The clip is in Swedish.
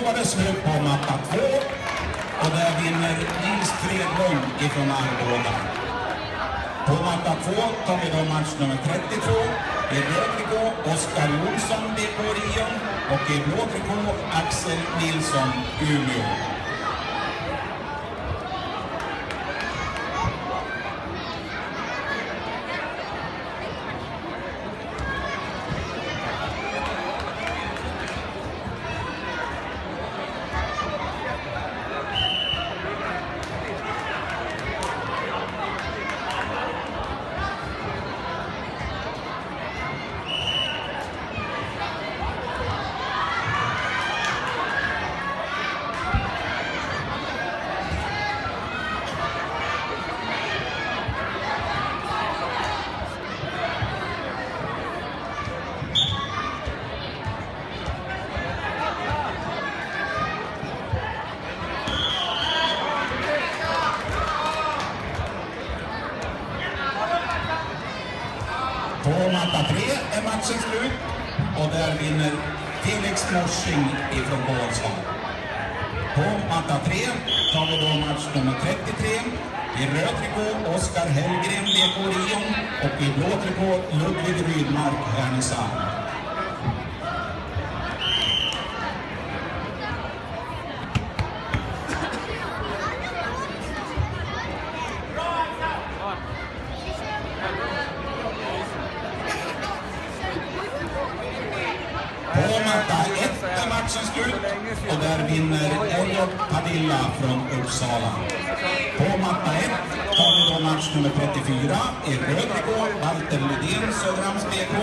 var det slut på matta 2 och där vinner Nils Fredlund ifrån Arboga. På matta 2 tar vi då match nummer 32. I röd trikå Oskar Jonsson, BK Rion, och i blå trikå Axel Nilsson, Umeå. På matta 3 är matchen slut och där vinner Felix Morsing ifrån Bålsvall. På matta 3 tar vi då match nummer 33. I röd trikå Oskar Hellgren, BK Rion, och i blå trikå Ludvig Rydmark, Härnösand. På matta 1 är matchen slut och där vinner Elliot Padilla från Uppsala. På matta 1 tar vi då match nummer 34. I röd trikå Walter Lydén, Söderhamns BK.